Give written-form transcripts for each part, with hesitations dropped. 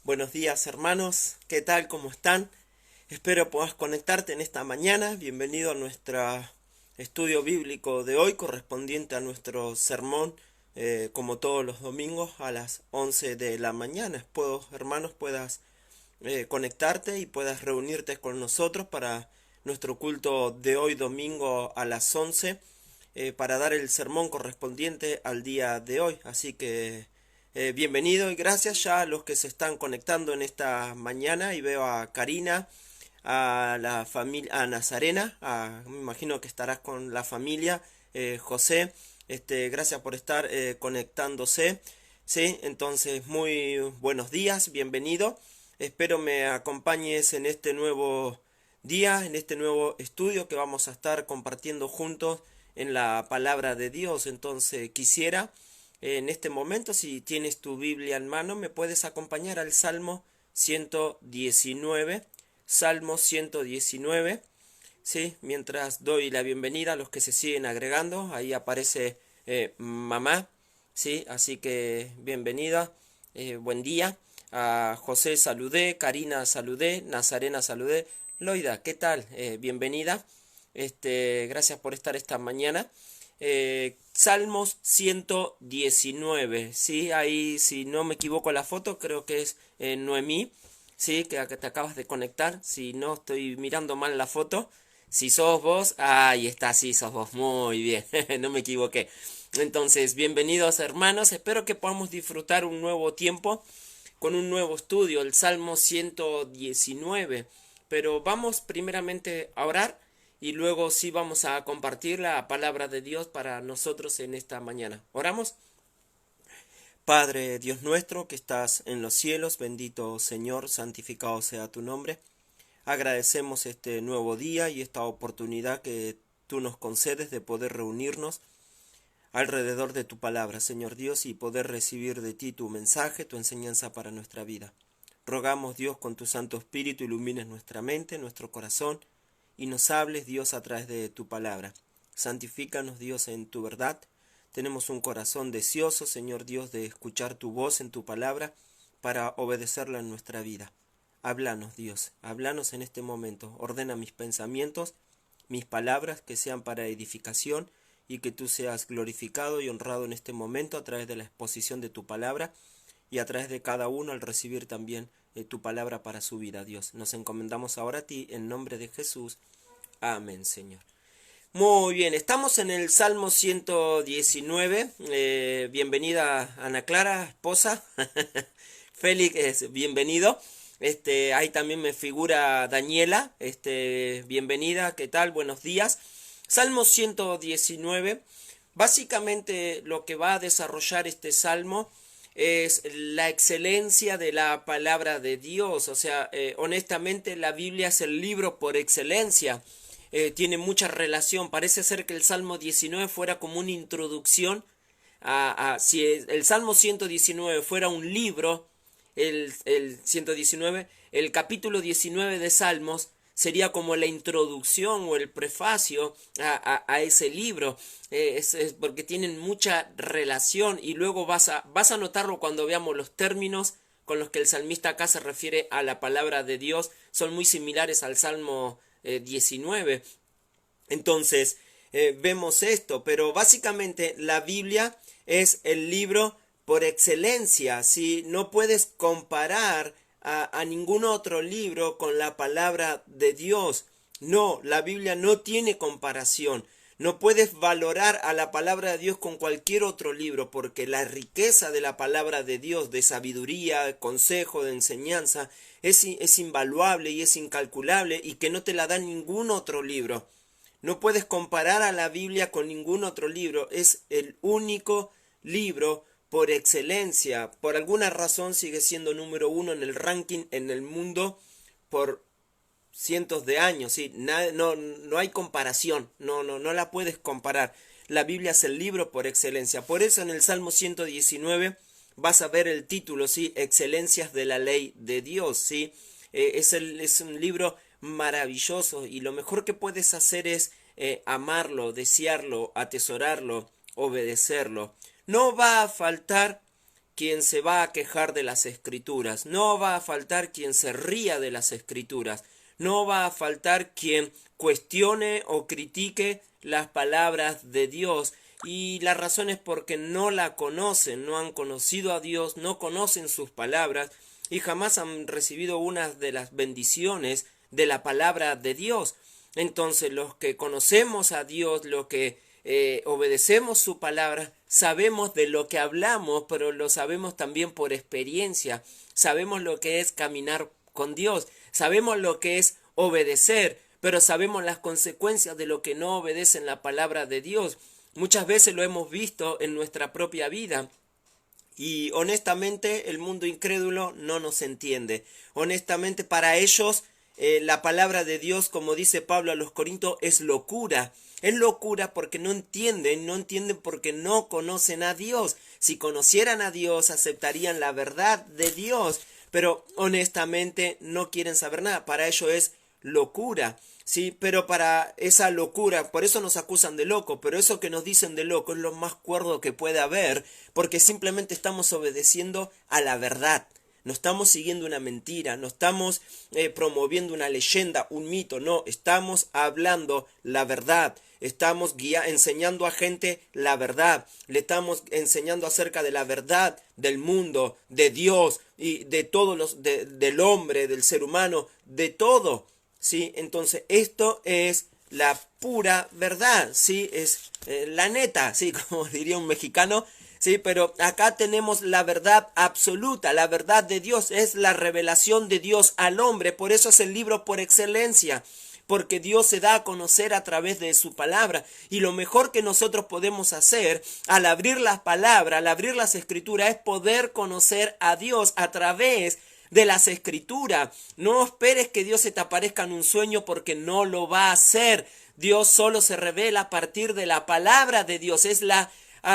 Buenos días hermanos, ¿qué tal? ¿Cómo están? Espero puedas conectarte en esta mañana. Bienvenido a nuestro estudio bíblico de hoy correspondiente a nuestro sermón, como todos los domingos a las 11 de la mañana. Espero, hermanos, puedas conectarte y puedas reunirte con nosotros para nuestro culto de hoy domingo a las 11, para dar el sermón correspondiente al día de hoy. Así que bienvenido y gracias ya a los que se están conectando en esta mañana. Y veo a Karina, a la familia, a Nazarena, me imagino que estarás con la familia, José, gracias por estar conectándose. Sí, entonces muy buenos días, bienvenido. Espero me acompañes en este nuevo día, en este nuevo estudio que vamos a estar compartiendo juntos en la palabra de Dios. Entonces quisiera en este momento, si tienes tu Biblia en mano, me puedes acompañar al Salmo 119. Salmo 119. Sí, mientras doy la bienvenida a los que se siguen agregando, ahí aparece mamá, sí, así que bienvenida, buen día. A José saludé, Karina saludé, Nazarena saludé, Loida, ¿qué tal? Bienvenida, gracias por estar esta mañana. Salmos 119, sí, ahí si no me equivoco la foto, creo que es Noemí, sí, que te acabas de conectar, si no estoy mirando mal la foto. Si sos vos, ahí está, sí, sos vos, muy bien, no me equivoqué. Entonces, bienvenidos hermanos, espero que podamos disfrutar un nuevo tiempo con un nuevo estudio, el Salmo 119. Pero vamos primeramente a orar y luego sí vamos a compartir la palabra de Dios para nosotros en esta mañana. ¿Oramos? Padre Dios nuestro que estás en los cielos, bendito Señor, santificado sea tu nombre. Agradecemos este nuevo día y esta oportunidad que tú nos concedes de poder reunirnos alrededor de tu palabra, Señor Dios, y poder recibir de ti tu mensaje, tu enseñanza para nuestra vida. Rogamos, Dios, con tu Santo Espíritu ilumines nuestra mente, nuestro corazón, y nos hables, Dios, a través de tu palabra. Santifícanos, Dios, en tu verdad. Tenemos un corazón deseoso, Señor Dios, de escuchar tu voz en tu palabra para obedecerla en nuestra vida. Háblanos, Dios, háblanos en este momento. Ordena mis pensamientos, mis palabras, que sean para edificación y que tú seas glorificado y honrado en este momento a través de la exposición de tu palabra y a través de cada uno al recibir también tu palabra para su vida, Dios. Nos encomendamos ahora a ti en nombre de Jesús. Amén, Señor. Muy bien, estamos en el Salmo 119. Bienvenida Ana Clara, esposa. Félix, bienvenido. Ahí también me figura Daniela. Bienvenida, ¿qué tal? Buenos días. Salmo 119. Básicamente lo que va a desarrollar este salmo es la excelencia de la palabra de Dios. O sea, honestamente la Biblia es el libro por excelencia. Tiene mucha relación. Parece ser que el Salmo 19 fuera como una introducción si el Salmo 119 fuera un libro, el 119, el capítulo 19 de Salmos sería como la introducción o el prefacio a ese libro, es porque tienen mucha relación y luego vas a notarlo cuando veamos los términos con los que el salmista acá se refiere a la palabra de Dios, son muy similares al Salmo 19. Entonces, vemos esto, pero básicamente la Biblia es el libro por excelencia, ¿sí? No puedes comparar a ningún otro libro con la palabra de Dios. No, la Biblia no tiene comparación. No puedes valorar a la palabra de Dios con cualquier otro libro, porque la riqueza de la palabra de Dios, de sabiduría, de consejo, de enseñanza, es invaluable y es incalculable y que no te la da ningún otro libro. No puedes comparar a la Biblia con ningún otro libro. Es el único libro por excelencia. Por alguna razón sigue siendo número uno en el ranking en el mundo por cientos de años. ¿Sí? No hay comparación. No la puedes comparar. La Biblia es el libro por excelencia. Por eso en el Salmo 119 vas a ver el título, ¿sí? Excelencias de la ley de Dios, ¿sí? Es un libro maravilloso y lo mejor que puedes hacer es amarlo, desearlo, atesorarlo, obedecerlo. No va a faltar quien se va a quejar de las Escrituras, no va a faltar quien se ría de las Escrituras, no va a faltar quien cuestione o critique las palabras de Dios. Y la razón es porque no la conocen, no han conocido a Dios, no conocen sus palabras y jamás han recibido una de las bendiciones de la palabra de Dios. Entonces los que conocemos a Dios, los que obedecemos su palabra, sabemos de lo que hablamos, pero lo sabemos también por experiencia. Sabemos lo que es caminar con Dios, sabemos lo que es obedecer, pero sabemos las consecuencias de lo que no obedecen la palabra de Dios. Muchas veces lo hemos visto en nuestra propia vida. Y honestamente el mundo incrédulo no nos entiende. Honestamente para ellos la palabra de Dios, como dice Pablo a los Corintios, es locura. Es locura porque no entienden porque no conocen a Dios. Si conocieran a Dios, aceptarían la verdad de Dios, pero honestamente no quieren saber nada. Para ellos es locura. Sí, pero para esa locura, por eso nos acusan de loco, pero eso que nos dicen de loco es lo más cuerdo que puede haber, porque simplemente estamos obedeciendo a la verdad. No estamos siguiendo una mentira, no estamos promoviendo una leyenda, un mito, no, estamos hablando la verdad. Estamos enseñando a gente la verdad, le estamos enseñando acerca de la verdad del mundo, de Dios y de todos los, del hombre, del ser humano, de todo. ¿Sí? Entonces esto es la pura verdad, ¿sí? Es la neta, ¿sí? Como diría un mexicano, ¿sí? Pero acá tenemos la verdad absoluta, la verdad de Dios, es la revelación de Dios al hombre, por eso es el libro por excelencia, porque Dios se da a conocer a través de su palabra, y lo mejor que nosotros podemos hacer al abrir las palabras, al abrir las escrituras, es poder conocer a Dios a través de las escrituras. No esperes que Dios se te aparezca en un sueño, porque no lo va a hacer. Dios solo se revela a partir de la palabra de Dios. Es la,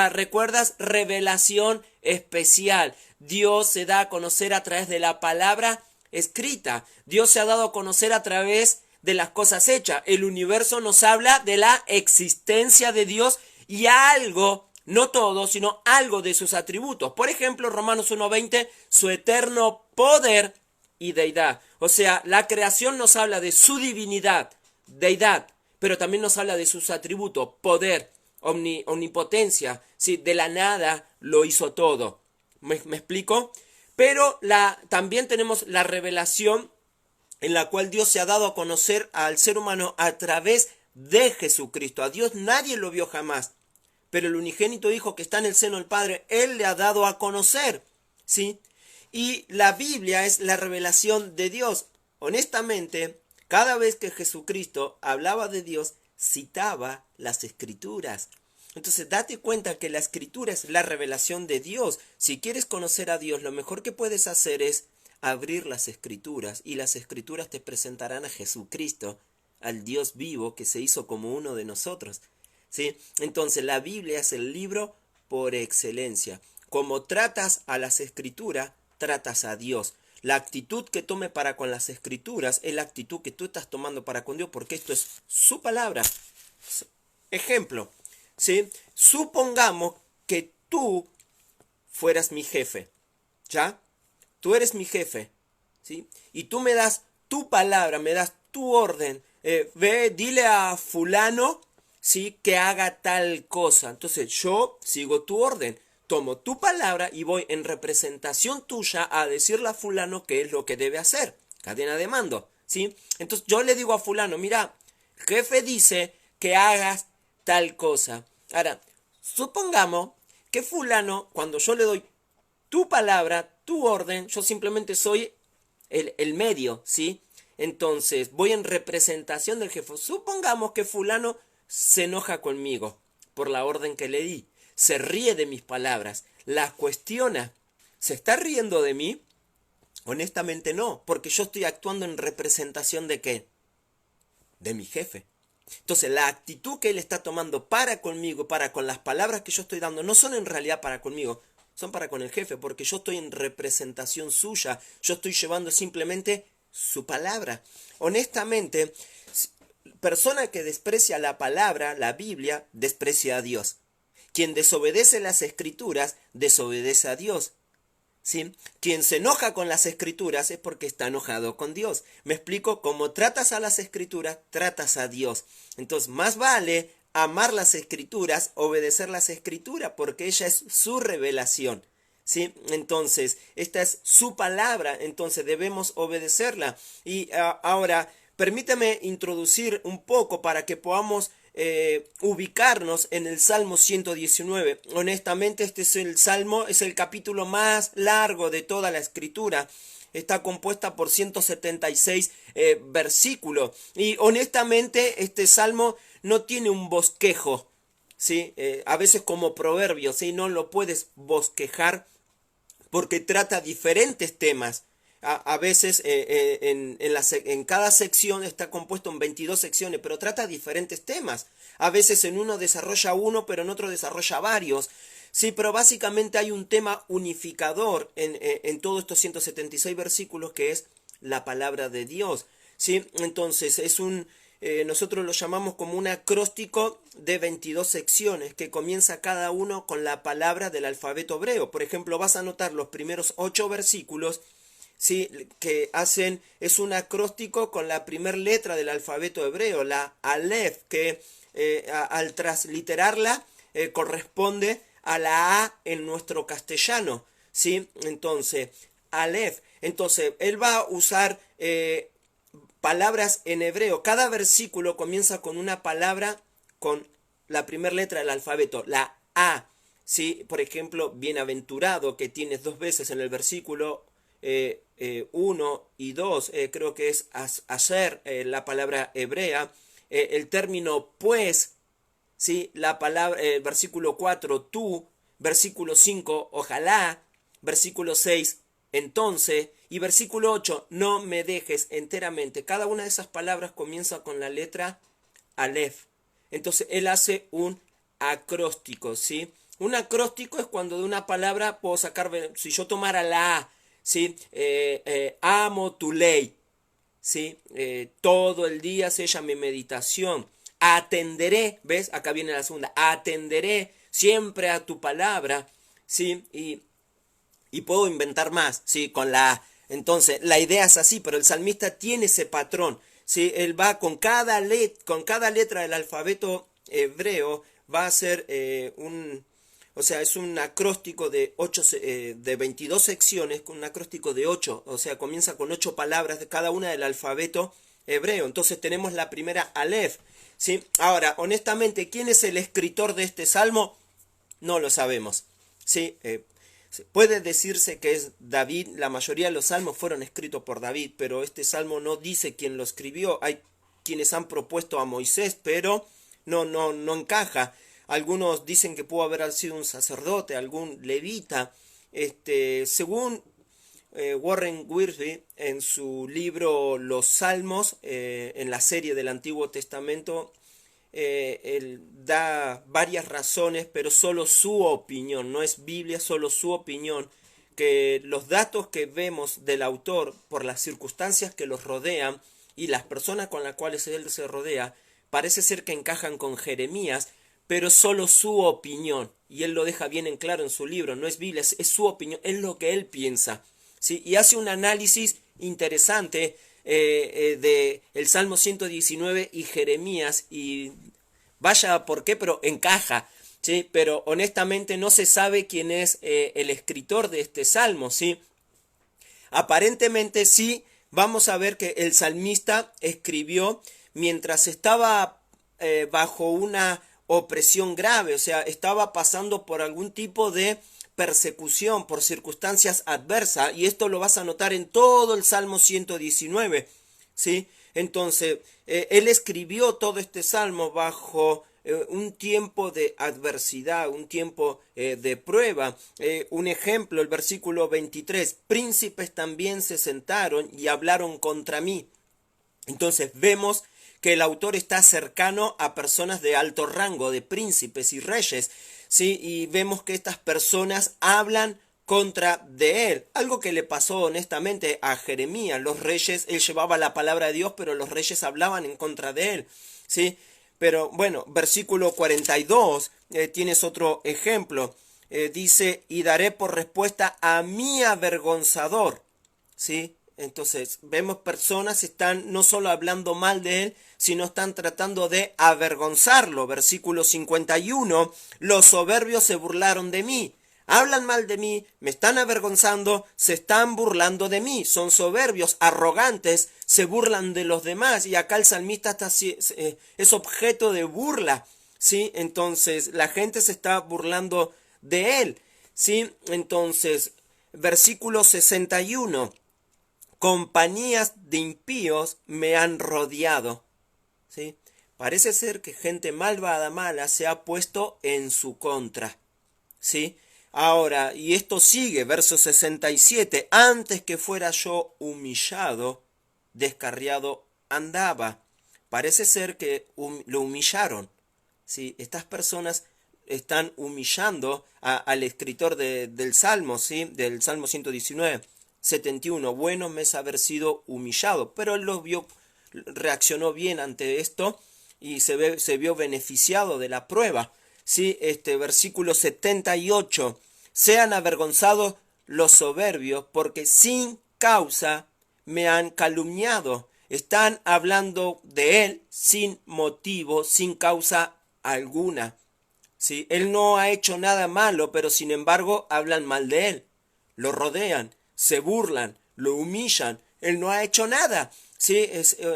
¿recuerdas? Revelación especial. Dios se da a conocer a través de la palabra escrita. Dios se ha dado a conocer a través de las cosas hechas. El universo nos habla de la existencia de Dios y algo, no todo, sino algo de sus atributos. Por ejemplo, Romanos 1:20, su eterno poder y deidad. O sea, la creación nos habla de su divinidad, deidad, pero también nos habla de sus atributos, poder, omnipotencia, ¿sí? De la nada lo hizo todo. ¿Me explico? Pero también tenemos la revelación en la cual Dios se ha dado a conocer al ser humano a través de Jesucristo. A Dios nadie lo vio jamás, pero el unigénito Hijo que está en el seno del Padre, Él le ha dado a conocer, ¿sí? Y la Biblia es la revelación de Dios. Honestamente, cada vez que Jesucristo hablaba de Dios, citaba las Escrituras. Entonces, date cuenta que la Escritura es la revelación de Dios. Si quieres conocer a Dios, lo mejor que puedes hacer es abrir las Escrituras, y las Escrituras te presentarán a Jesucristo, al Dios vivo que se hizo como uno de nosotros, ¿sí? Entonces la Biblia es el libro por excelencia. Como tratas a las Escrituras, tratas a Dios. La actitud que tome para con las Escrituras es la actitud que tú estás tomando para con Dios, porque esto es su palabra. Ejemplo, ¿sí? Supongamos que tú fueras mi jefe, ¿ya? Tú eres mi jefe, ¿sí? Y tú me das tu palabra, me das tu orden. Ve, dile a fulano, ¿sí? Que haga tal cosa. Entonces yo sigo tu orden, tomo tu palabra y voy en representación tuya a decirle a fulano qué es lo que debe hacer. Cadena de mando, ¿sí? Entonces yo le digo a fulano, mira, jefe dice que hagas tal cosa. Ahora, supongamos que fulano, cuando yo le doy tu palabra, tu orden, yo simplemente soy el medio, ¿sí? Entonces, voy en representación del jefe. Supongamos que fulano se enoja conmigo por la orden que le di, se ríe de mis palabras, las cuestiona. ¿Se está riendo de mí? Honestamente no, porque yo estoy actuando en representación ¿de qué? De mi jefe. Entonces, la actitud que él está tomando para conmigo, para con las palabras que yo estoy dando, no son en realidad para conmigo, son para con el jefe, porque yo estoy en representación suya, yo estoy llevando simplemente su palabra. Honestamente, persona que desprecia la palabra, la Biblia, desprecia a Dios. Quien desobedece las Escrituras, desobedece a Dios. ¿sí? Quien se enoja con las escrituras es porque está enojado con Dios. Me explico, como tratas a las escrituras, tratas a Dios. Entonces, más vale amar las escrituras, obedecer las escrituras, porque ella es su revelación. ¿Sí? Entonces, esta es su palabra, entonces debemos obedecerla. Y ahora, permítame introducir un poco para que podamos ubicarnos en el Salmo 119. Honestamente, este es el Salmo, es el capítulo más largo de toda la Escritura. Está compuesta por 176 versículos. Y honestamente, este Salmo no tiene un bosquejo. ¿Sí? A veces como proverbio, ¿sí? No lo puedes bosquejar porque trata diferentes temas. A veces en cada sección está compuesto en 22 secciones, pero trata diferentes temas. A veces en uno desarrolla uno, pero en otro desarrolla varios. Sí, pero básicamente hay un tema unificador en todos estos 176 versículos, que es la palabra de Dios. ¿Sí? Entonces nosotros lo llamamos como un acróstico de 22 secciones que comienza cada uno con la palabra del alfabeto hebreo. Por ejemplo, vas a notar los primeros 8 versículos, ¿sí? Que es un acróstico con la primera letra del alfabeto hebreo, la Aleph, que al transliterarla corresponde a la A en nuestro castellano, ¿sí? Entonces, Aleph. Entonces, él va a usar palabras en hebreo. Cada versículo comienza con una palabra con la primera letra del alfabeto, la A. ¿Sí? Por ejemplo, bienaventurado, que tienes dos veces en el versículo 1 y 2, creo que es hacer la palabra hebrea. El término pues, ¿sí? La palabra, versículo 4, tú, versículo 5, ojalá, versículo 6, entonces, y versículo 8, no me dejes enteramente. Cada una de esas palabras comienza con la letra Aleph. Entonces, él hace un acróstico, ¿sí? Un acróstico es cuando de una palabra puedo sacar, si yo tomara la A, ¿sí? Amo tu ley, ¿sí? Todo el día sella mi meditación. Atenderé, ¿ves? Acá viene la segunda. Atenderé siempre a tu palabra, ¿sí? Y puedo inventar más, ¿sí? Con la A. Entonces, la idea es así, pero el salmista tiene ese patrón, ¿sí? Él va con cada letra del alfabeto hebreo, va a hacer o sea, es un acróstico de 22 secciones, con un acróstico de 8, o sea, comienza con 8 palabras de cada una del alfabeto hebreo. Entonces tenemos la primera Aleph, ¿sí? Ahora, honestamente, ¿quién es el escritor de este salmo? No lo sabemos, ¿sí? Puede decirse que es David. La mayoría de los salmos fueron escritos por David, pero este salmo no dice quién lo escribió. Hay quienes han propuesto a Moisés, pero no encaja. Algunos dicen que pudo haber sido un sacerdote, algún levita. Según Warren Wiersbe, en su libro Los Salmos, en la serie del Antiguo Testamento, él da varias razones, pero solo su opinión, no es Biblia, solo su opinión, que los datos que vemos del autor por las circunstancias que los rodean y las personas con las cuales él se rodea, parece ser que encajan con Jeremías, pero solo su opinión, y él lo deja bien en claro en su libro, no es Biblia, es su opinión, es lo que él piensa, ¿sí? Y hace un análisis interesante de el Salmo 119 y Jeremías, y vaya por qué, pero encaja, ¿sí? Pero honestamente no se sabe quién es el escritor de este salmo, ¿sí? Aparentemente sí, vamos a ver que el salmista escribió mientras estaba bajo una opresión grave, o sea, estaba pasando por algún tipo de persecución, por circunstancias adversas, y esto lo vas a notar en todo el Salmo 119, ¿sí? Entonces, él escribió todo este salmo bajo un tiempo de adversidad, un tiempo de prueba. Un ejemplo, el versículo 23, príncipes también se sentaron y hablaron contra mí. Entonces vemos que el autor está cercano a personas de alto rango, de príncipes y reyes, ¿sí? Y vemos que estas personas hablan contra de él, algo que le pasó honestamente a Jeremías. Los reyes, él llevaba la palabra de Dios, pero los reyes hablaban en contra de él, ¿sí? Pero bueno, versículo 42, tienes otro ejemplo. dice, y daré por respuesta a mi avergonzador, ¿sí? Entonces, vemos personas están no solo hablando mal de él, sino están tratando de avergonzarlo. Versículo 51, los soberbios se burlaron de mí. Hablan mal de mí, me están avergonzando, se están burlando de mí. Son soberbios, arrogantes, se burlan de los demás. Y acá el salmista es objeto de burla, ¿sí? Entonces, la gente se está burlando de él, ¿sí? Entonces, versículo 61. Compañías de impíos me han rodeado, ¿sí? Parece ser que gente malvada, mala, se ha puesto en su contra, ¿sí? Ahora, y esto sigue, verso 67, antes que fuera yo humillado, descarriado andaba. Parece ser que lo humillaron, ¿sí? Estas personas están humillando al escritor del Salmo, ¿sí? Del Salmo 119. 71, bueno me es haber sido humillado, pero él reaccionó bien ante esto y se vio beneficiado de la prueba. Sí, versículo 78, sean avergonzados los soberbios, porque sin causa me han calumniado. Están hablando de él sin motivo, sin causa alguna. ¿Sí? Él no ha hecho nada malo, pero sin embargo hablan mal de él, lo rodean, se burlan, lo humillan. Él no ha hecho nada. ¿Sí?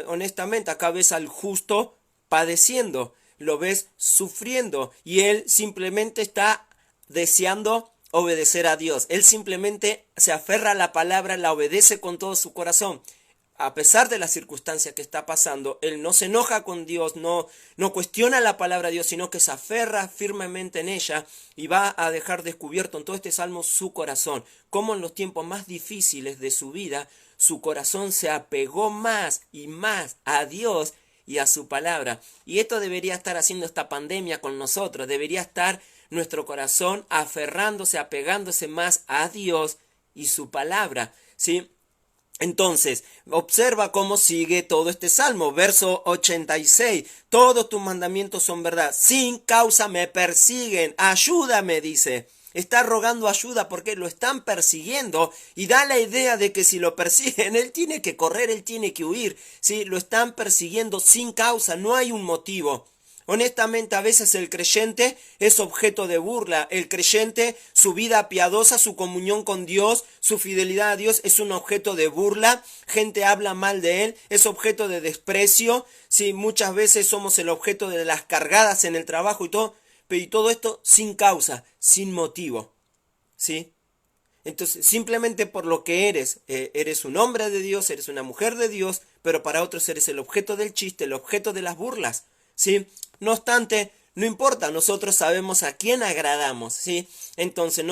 Honestamente, acá ves al justo padeciendo, lo ves sufriendo y él simplemente está deseando obedecer a Dios. Él simplemente se aferra a la palabra, la obedece con todo su corazón. A pesar de la circunstancia que está pasando, él no se enoja con Dios, no cuestiona la palabra de Dios, sino que se aferra firmemente en ella y va a dejar descubierto en todo este salmo su corazón. Como en los tiempos más difíciles de su vida, su corazón se apegó más y más a Dios y a su palabra. Y esto debería estar haciendo esta pandemia con nosotros, debería estar nuestro corazón aferrándose, apegándose más a Dios y su palabra, ¿sí? Entonces, observa cómo sigue todo este salmo, verso 86, todos tus mandamientos son verdad, sin causa me persiguen, ayúdame, dice. Está rogando ayuda porque lo están persiguiendo y da la idea de que si lo persiguen, él tiene que correr, él tiene que huir. Sí, lo están persiguiendo sin causa, no hay un motivo. Honestamente, a veces el creyente es objeto de burla. El creyente, su vida piadosa, su comunión con Dios, su fidelidad a Dios es un objeto de burla. Gente habla mal de él, es objeto de desprecio. Sí, muchas veces somos el objeto de las cargadas en el trabajo y todo esto sin causa, sin motivo. ¿Sí? Entonces, simplemente por lo que eres un hombre de Dios, eres una mujer de Dios, pero para otros eres el objeto del chiste, el objeto de las burlas, ¿sí? No obstante, no importa, nosotros sabemos a quién agradamos, ¿sí? Entonces,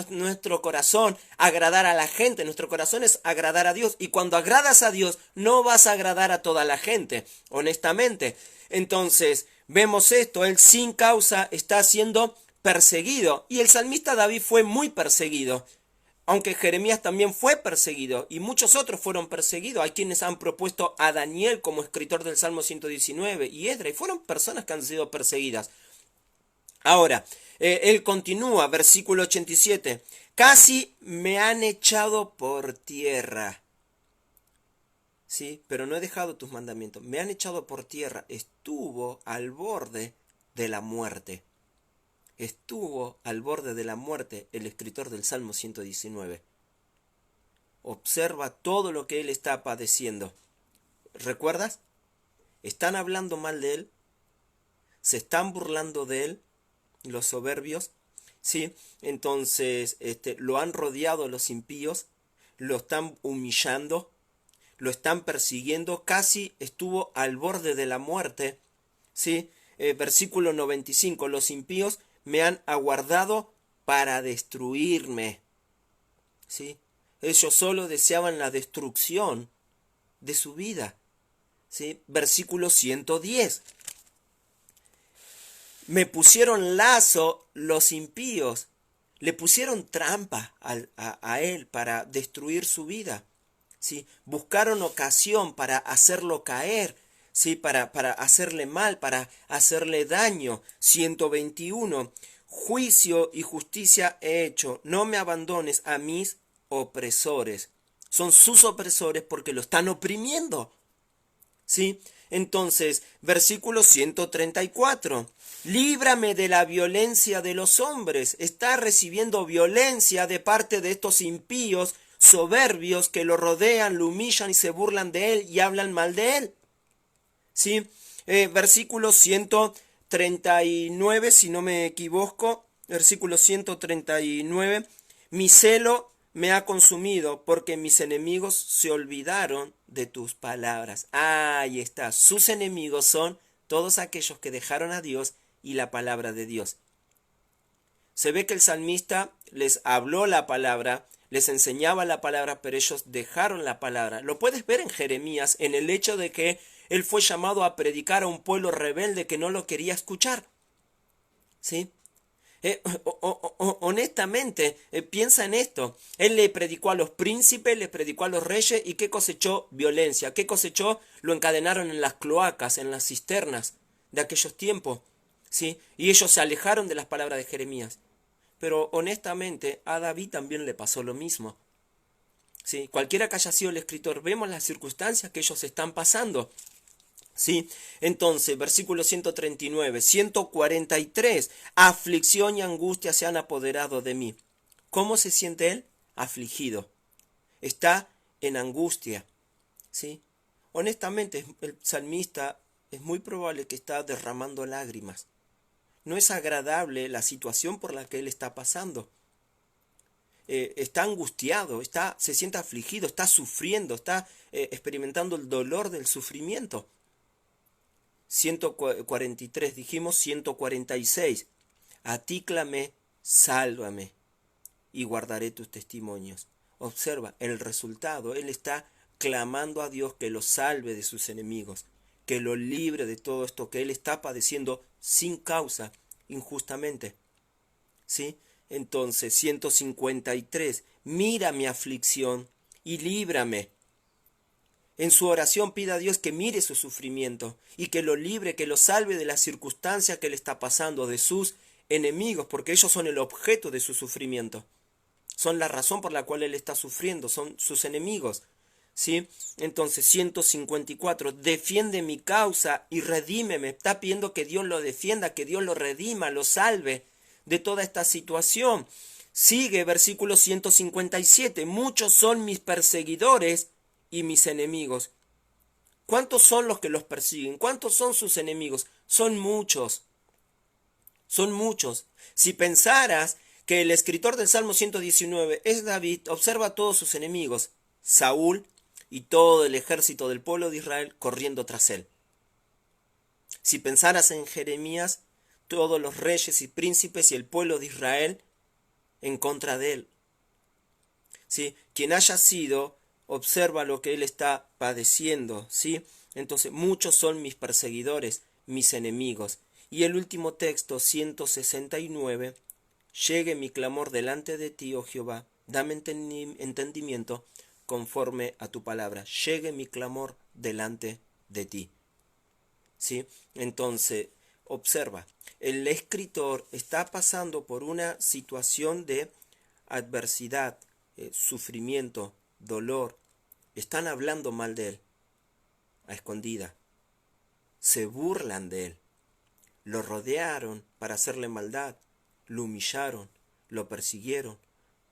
nuestro corazón agradar a la gente, nuestro corazón es agradar a Dios, y cuando agradas a Dios, no vas a agradar a toda la gente, honestamente. Entonces, vemos esto, él sin causa está siendo perseguido, y el salmista David fue muy perseguido, aunque Jeremías también fue perseguido y muchos otros fueron perseguidos. Hay quienes han propuesto a Daniel como escritor del Salmo 119 y Esdras, y fueron personas que han sido perseguidas. Ahora, él continúa, versículo 87, casi me han echado por tierra. Sí, pero no he dejado tus mandamientos, me han echado por tierra, estuvo al borde de la muerte. Estuvo al borde de la muerte el escritor del Salmo 119. Observa todo lo que él está padeciendo. ¿Recuerdas? Están hablando mal de él, se están burlando de él, los soberbios, ¿sí? Entonces, lo han rodeado los impíos, lo están humillando, lo están persiguiendo, casi estuvo al borde de la muerte, ¿sí? Versículo 95, los impíos me han aguardado para destruirme. ¿Sí? Ellos solo deseaban la destrucción de su vida. ¿Sí? Versículo 110. Me pusieron lazo los impíos. Le pusieron trampa a él para destruir su vida. ¿Sí? Buscaron ocasión para hacerlo caer. ¿Sí? Para hacerle mal, para hacerle daño. 121. juicio y justicia he hecho, no me abandones a mis opresores. Son sus opresores porque lo están oprimiendo. ¿Sí? Entonces, versículo 134. Líbrame de la violencia de los hombres. Está recibiendo violencia de parte de estos impíos, soberbios, que lo rodean, lo humillan y se burlan de él y hablan mal de él. ¿Sí? Versículo 139, si no me equivoco. Versículo 139. Mi celo me ha consumido porque mis enemigos se olvidaron de tus palabras. Ahí está. Sus enemigos son todos aquellos que dejaron a Dios y la palabra de Dios. Se ve que el salmista les habló la palabra, les enseñaba la palabra, pero ellos dejaron la palabra. Lo puedes ver en Jeremías, en el hecho de que él fue llamado a predicar a un pueblo rebelde que no lo quería escuchar. ¿Sí? Honestamente, piensa en esto. Él le predicó a los príncipes, le predicó a los reyes, ¿y qué cosechó? Violencia. ¿Qué cosechó? Lo encadenaron en las cloacas, en las cisternas de aquellos tiempos, ¿sí? Y ellos se alejaron de las palabras de Jeremías. Pero honestamente, a David también le pasó lo mismo, ¿sí? Cualquiera que haya sido el escritor, vemos las circunstancias que ellos están pasando. ¿Sí? Entonces, versículo 139, 143, aflicción y angustia se han apoderado de mí. ¿Cómo se siente él? Afligido. Está en angustia. ¿Sí? Honestamente, el salmista es muy probable que está derramando lágrimas. No es agradable la situación por la que él está pasando. Está angustiado, se siente afligido, está sufriendo, está experimentando el dolor del sufrimiento. 143, dijimos 146. A ti clamé, sálvame, y guardaré tus testimonios. Observa el resultado. Él está clamando a Dios que lo salve de sus enemigos, que lo libre de todo esto que él está padeciendo sin causa, injustamente. ¿Sí? Entonces, 153. Mira mi aflicción y líbrame. En su oración pide a Dios que mire su sufrimiento y que lo libre, que lo salve de las circunstancias que le está pasando, de sus enemigos, porque ellos son el objeto de su sufrimiento. Son la razón por la cual él está sufriendo, son sus enemigos. ¿Sí? Entonces, 154, defiende mi causa y redímeme. Está pidiendo que Dios lo defienda, que Dios lo redima, lo salve de toda esta situación. Sigue versículo 157, muchos son mis perseguidores y mis enemigos. ¿Cuántos son los que los persiguen? ¿Cuántos son sus enemigos? Son muchos. Son muchos. Si pensaras que el escritor del Salmo 119 es David, observa a todos sus enemigos. Saúl y todo el ejército del pueblo de Israel corriendo tras él. Si pensaras en Jeremías, todos los reyes y príncipes y el pueblo de Israel en contra de él. ¿Sí? Quien haya sido, observa lo que él está padeciendo, ¿sí? Entonces, muchos son mis perseguidores, mis enemigos. Y el último texto, 169, llegue mi clamor delante de ti, oh Jehová, dame entendimiento conforme a tu palabra. Llegue mi clamor delante de ti. ¿Sí? Entonces, observa, el escritor está pasando por una situación de adversidad, sufrimiento, dolor. Están hablando mal de él, a escondida. Se burlan de él. Lo rodearon para hacerle maldad. Lo humillaron, lo persiguieron.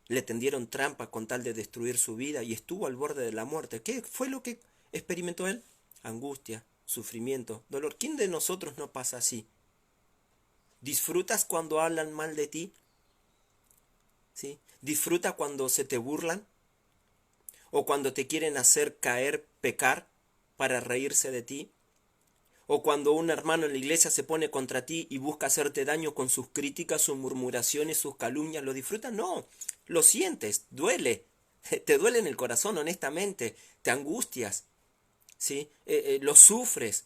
Le tendieron trampa con tal de destruir su vida y estuvo al borde de la muerte. ¿Qué fue lo que experimentó él? Angustia, sufrimiento, dolor. ¿Quién de nosotros no pasa así? ¿Disfrutas cuando hablan mal de ti? ¿Sí? ¿Disfruta cuando se te burlan? ¿O cuando te quieren hacer caer, pecar, para reírse de ti? ¿O cuando un hermano en la iglesia se pone contra ti y busca hacerte daño con sus críticas, sus murmuraciones, sus calumnias? ¿Lo disfrutas? No, lo sientes, duele, te duele en el corazón, honestamente, te angustias, ¿sí? Lo sufres.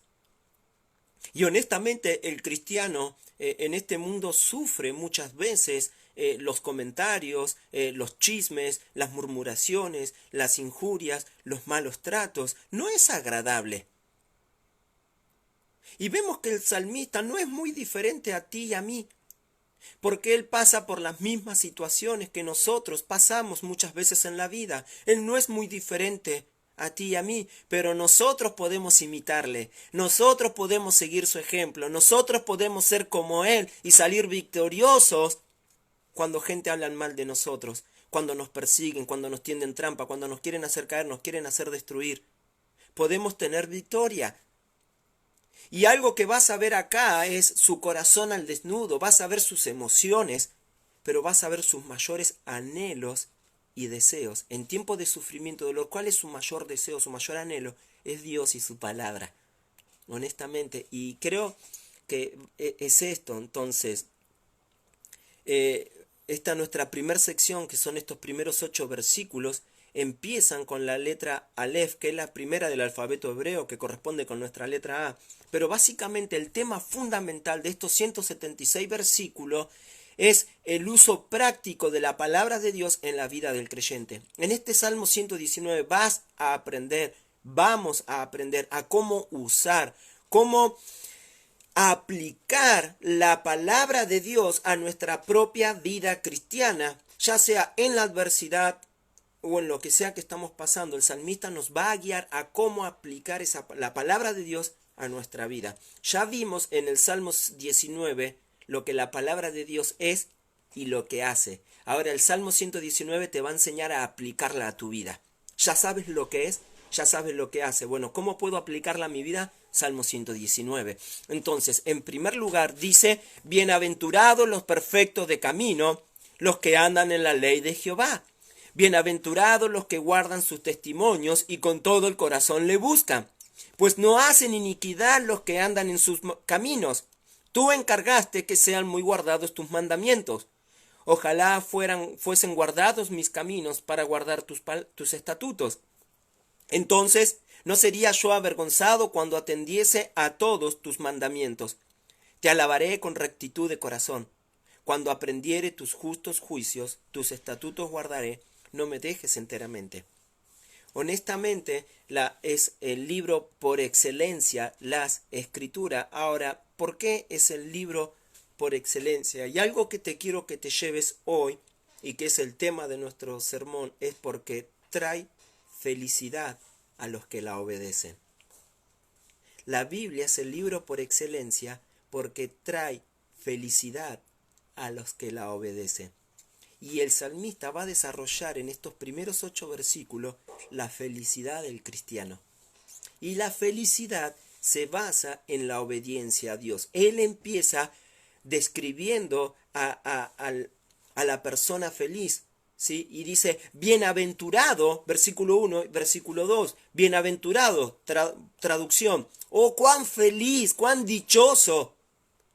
Y honestamente el cristiano en este mundo sufre muchas veces los comentarios, los chismes, las murmuraciones, las injurias, los malos tratos. No es agradable. Y vemos que el salmista no es muy diferente a ti y a mí. porque Él pasa por las mismas situaciones que nosotros pasamos muchas veces en la vida. Él no es muy diferente a ti y a mí, pero nosotros podemos imitarle, nosotros podemos seguir su ejemplo, nosotros podemos ser como Él y salir victoriosos cuando gente habla mal de nosotros, cuando nos persiguen, cuando nos tienden trampa, cuando nos quieren hacer caer, nos quieren hacer destruir. Podemos tener victoria. Y algo que vas a ver acá es su corazón al desnudo, vas a ver sus emociones, pero vas a ver sus mayores anhelos y deseos. En tiempo de sufrimiento, dolor, ¿cuál es su mayor deseo, su mayor anhelo? Es Dios y su palabra, honestamente. Y creo que es esto, entonces. Esta nuestra primera sección, que son estos primeros 8 versículos, empiezan con la letra Aleph, que es la primera del alfabeto hebreo, que corresponde con nuestra letra A. Pero básicamente el tema fundamental de estos 176 versículos es el uso práctico de la palabra de Dios en la vida del creyente. En este Salmo 119 vamos a aprender a cómo usar, cómo aplicar la palabra de Dios a nuestra propia vida cristiana, ya sea en la adversidad o en lo que sea que estamos pasando. El salmista nos va a guiar a cómo aplicar la palabra de Dios a nuestra vida. Ya vimos en el Salmo 19 lo que la palabra de Dios es y lo que hace. Ahora el Salmo 119 te va a enseñar a aplicarla a tu vida. Ya sabes lo que es, ya sabes lo que hace. Bueno, ¿cómo puedo aplicarla a mi vida? Salmo 119. Entonces, en primer lugar dice, bienaventurados los perfectos de camino, los que andan en la ley de Jehová. Bienaventurados los que guardan sus testimonios y con todo el corazón le buscan. Pues no hacen iniquidad los que andan en sus caminos. Tú encargaste que sean muy guardados tus mandamientos. Ojalá fuesen guardados mis caminos para guardar tus estatutos. Entonces no sería yo avergonzado cuando atendiese a todos tus mandamientos. Te alabaré con rectitud de corazón. Cuando aprendiere tus justos juicios, tus estatutos guardaré, no me dejes enteramente. Honestamente, es el libro por excelencia, las Escrituras. Ahora, ¿por qué es el libro por excelencia? Y algo que te quiero que te lleves hoy, y que es el tema de nuestro sermón, es porque trae felicidad a los que la obedecen. La Biblia es el libro por excelencia porque trae felicidad a los que la obedecen. Y el salmista va a desarrollar en estos primeros 8 versículos la felicidad del cristiano. Y la felicidad se basa en la obediencia a Dios. Él empieza describiendo a la persona feliz, ¿sí? Y dice, bienaventurado, versículo 1, versículo 2, bienaventurado, traducción, oh, cuán feliz, cuán dichoso,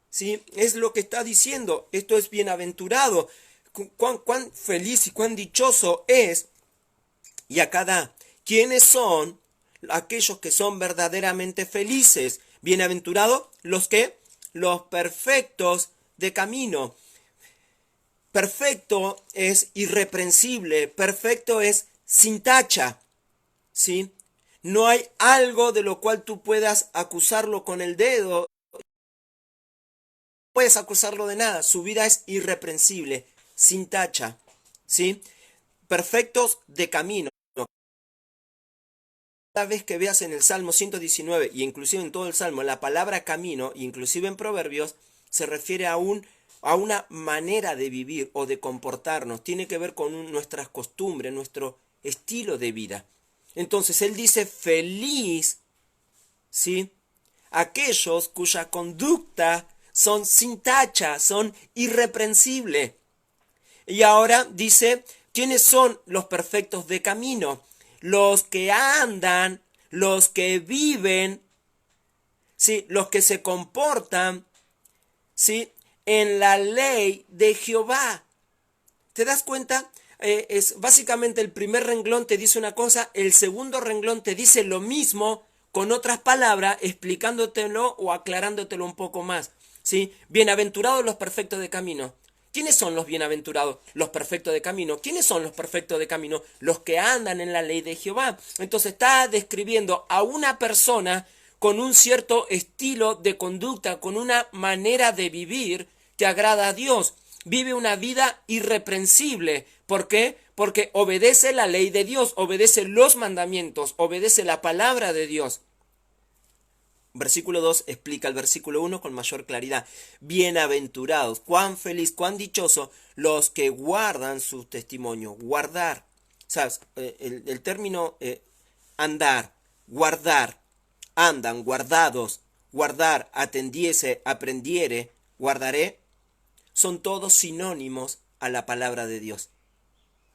¿sí? Es lo que está diciendo, esto es bienaventurado, cuán feliz y cuán dichoso es. Y acá da, ¿quiénes son aquellos que son verdaderamente felices? Bienaventurados los perfectos de camino. Perfecto es irreprensible, perfecto es sin tacha, ¿sí? No hay algo de lo cual tú puedas acusarlo con el dedo, no puedes acusarlo de nada, su vida es irreprensible, sin tacha, ¿sí? Perfectos de camino. Cada vez que veas en el Salmo 119 y inclusive en todo el Salmo la palabra camino, inclusive en Proverbios, se refiere a una manera de vivir o de comportarnos, tiene que ver con nuestras costumbres, nuestro estilo de vida. Entonces él dice feliz, ¿sí? Aquellos cuya conducta son sin tacha, son irreprensibles. Y ahora dice, ¿quiénes son los perfectos de camino? Los que andan, los que viven, ¿sí? Los que se comportan, ¿sí? En la ley de Jehová. ¿Te das cuenta? Es básicamente el primer renglón te dice una cosa, el segundo renglón te dice lo mismo con otras palabras, explicándotelo o aclarándotelo un poco más, ¿sí? Bienaventurados los perfectos de camino. ¿Quiénes son los bienaventurados? Los perfectos de camino. ¿Quiénes son los perfectos de camino? Los que andan en la ley de Jehová. Entonces está describiendo a una persona con un cierto estilo de conducta, con una manera de vivir que agrada a Dios. Vive una vida irreprensible. ¿Por qué? Porque obedece la ley de Dios, obedece los mandamientos, obedece la palabra de Dios. Versículo 2 explica el versículo 1 con mayor claridad. Bienaventurados, cuán feliz, cuán dichoso los que guardan su testimonio. Guardar. ¿Sabes? El término andar, guardar, andan, guardados, guardar, atendiese, aprendiere, guardaré, son todos sinónimos a la palabra de Dios.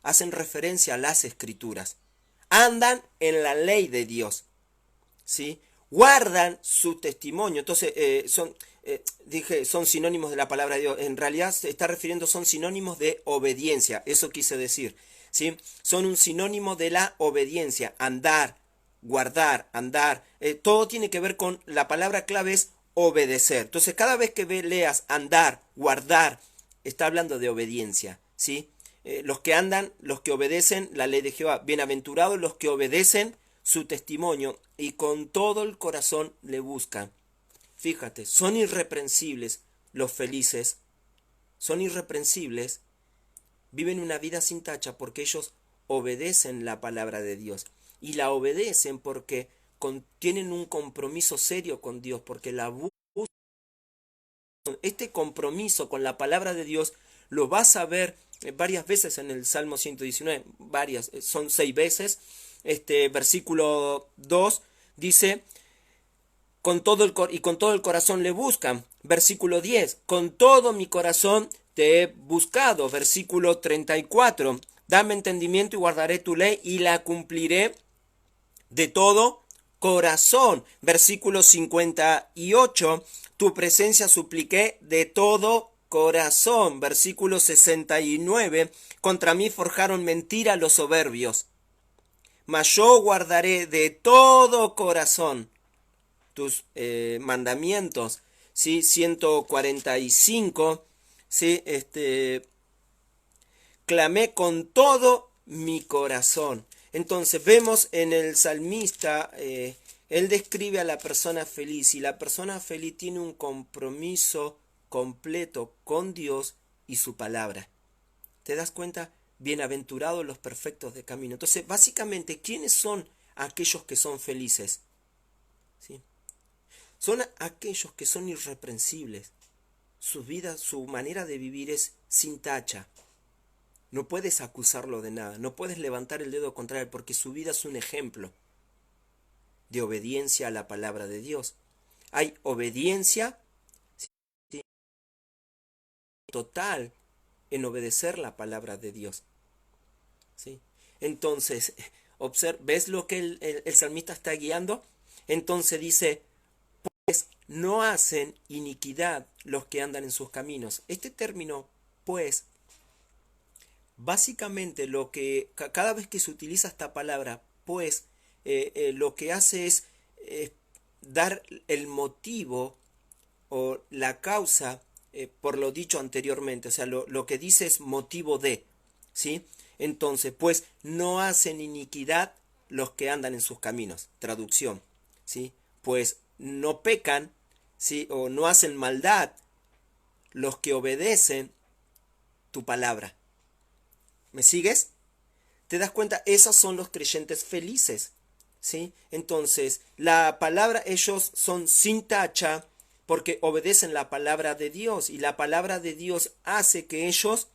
Hacen referencia a las escrituras. Andan en la ley de Dios. ¿Sí? Guardan su testimonio. Entonces, son sinónimos de la palabra de Dios. En realidad se está refiriendo, son sinónimos de obediencia. Eso quise decir. ¿Sí? Son un sinónimo de la obediencia. Andar, guardar, andar. Todo tiene que ver con, la palabra clave es obedecer. Entonces, cada vez que leas andar, guardar, está hablando de obediencia. ¿Sí? Los que andan, los que obedecen la ley de Jehová. Bienaventurados los que obedecen su testimonio y con todo el corazón le buscan. Fíjate, son irreprensibles los felices, son irreprensibles, viven una vida sin tacha porque ellos obedecen la palabra de Dios y la obedecen porque tienen un compromiso serio con Dios, porque la buscan. Este compromiso con la palabra de Dios lo vas a ver varias veces en el Salmo 119, varias, son 6 veces. Versículo 2 dice, con todo el corazón le buscan. Versículo 10, con todo mi corazón te he buscado. Versículo 34, dame entendimiento y guardaré tu ley y la cumpliré de todo corazón. Versículo 58, tu presencia supliqué de todo corazón. Versículo 69, contra mí forjaron mentira los soberbios, mas yo guardaré de todo corazón tus mandamientos. ¿Sí? 145, ¿sí? Clamé con todo mi corazón. Entonces vemos en el salmista, él describe a la persona feliz, y la persona feliz tiene un compromiso completo con Dios y su palabra. ¿Te das cuenta? Bienaventurados los perfectos de camino. Entonces, básicamente, ¿quiénes son aquellos que son felices? ¿Sí? Son aquellos que son irreprensibles. Su vida, su manera de vivir es sin tacha. No puedes acusarlo de nada, no puedes levantar el dedo contra él, porque su vida es un ejemplo de obediencia a la palabra de Dios. Hay obediencia, ¿sí?, total en obedecer la palabra de Dios. ¿Sí? Entonces, ¿ves lo que el salmista está guiando? Entonces dice, pues no hacen iniquidad los que andan en sus caminos. Este término, pues, básicamente lo que, cada vez que se utiliza esta palabra, pues, lo que hace es dar el motivo o la causa por lo dicho anteriormente. O sea, lo que dice es motivo de, ¿sí? Entonces, pues no hacen iniquidad los que andan en sus caminos. Traducción, ¿sí? Pues no pecan, ¿sí?, o no hacen maldad los que obedecen tu palabra. ¿Me sigues? ¿Te das cuenta? Esos son los creyentes felices, ¿sí? Entonces, la palabra, ellos son sin tacha porque obedecen la palabra de Dios, y la palabra de Dios hace que ellos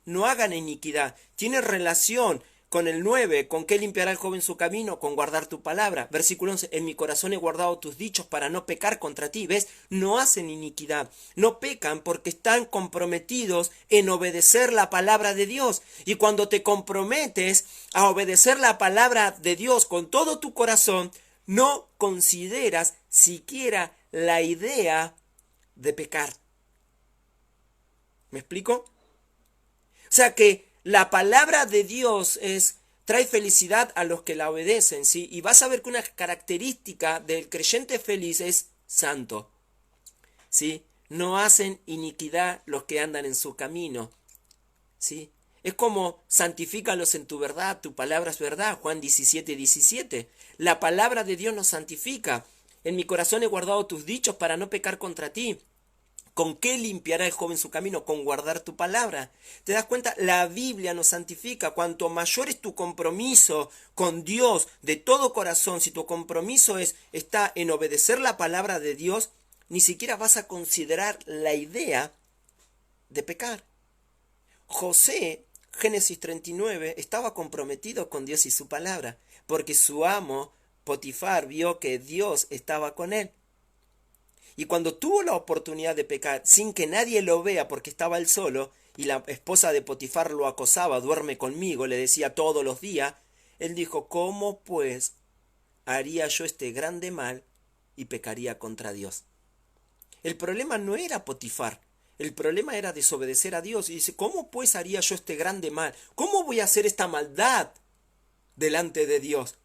no hagan iniquidad. Tiene relación con el 9, ¿con qué limpiará el joven su camino? Con guardar tu palabra. Versículo 11, en mi corazón he guardado tus dichos para no pecar contra ti. ¿Ves? No hacen iniquidad, no pecan porque están comprometidos en obedecer la palabra de Dios. Y cuando te comprometes a obedecer la palabra de Dios con todo tu corazón, no consideras siquiera la idea de pecar. ¿Me explico? O sea que la palabra de Dios trae felicidad a los que la obedecen, ¿sí? Y vas a ver que una característica del creyente feliz es santo, ¿sí? No hacen iniquidad los que andan en su camino, ¿sí? Es como santifícalos en tu verdad, tu palabra es verdad, Juan 17:17. La palabra de Dios nos santifica. En mi corazón he guardado tus dichos para no pecar contra ti. ¿Con qué limpiará el joven su camino? Con guardar tu palabra. ¿Te das cuenta? La Biblia nos santifica. Cuanto mayor es tu compromiso con Dios de todo corazón, si tu compromiso está en obedecer la palabra de Dios, ni siquiera vas a considerar la idea de pecar. José, Génesis 39, estaba comprometido con Dios y su palabra, porque su amo, Potifar, vio que Dios estaba con él. Y cuando tuvo la oportunidad de pecar sin que nadie lo vea porque estaba él solo, y la esposa de Potifar lo acosaba, duerme conmigo, le decía todos los días, él dijo, ¿cómo pues haría yo este grande mal y pecaría contra Dios? El problema no era Potifar, el problema era desobedecer a Dios. Y dice, ¿cómo pues haría yo este grande mal? ¿Cómo voy a hacer esta maldad delante de Dios?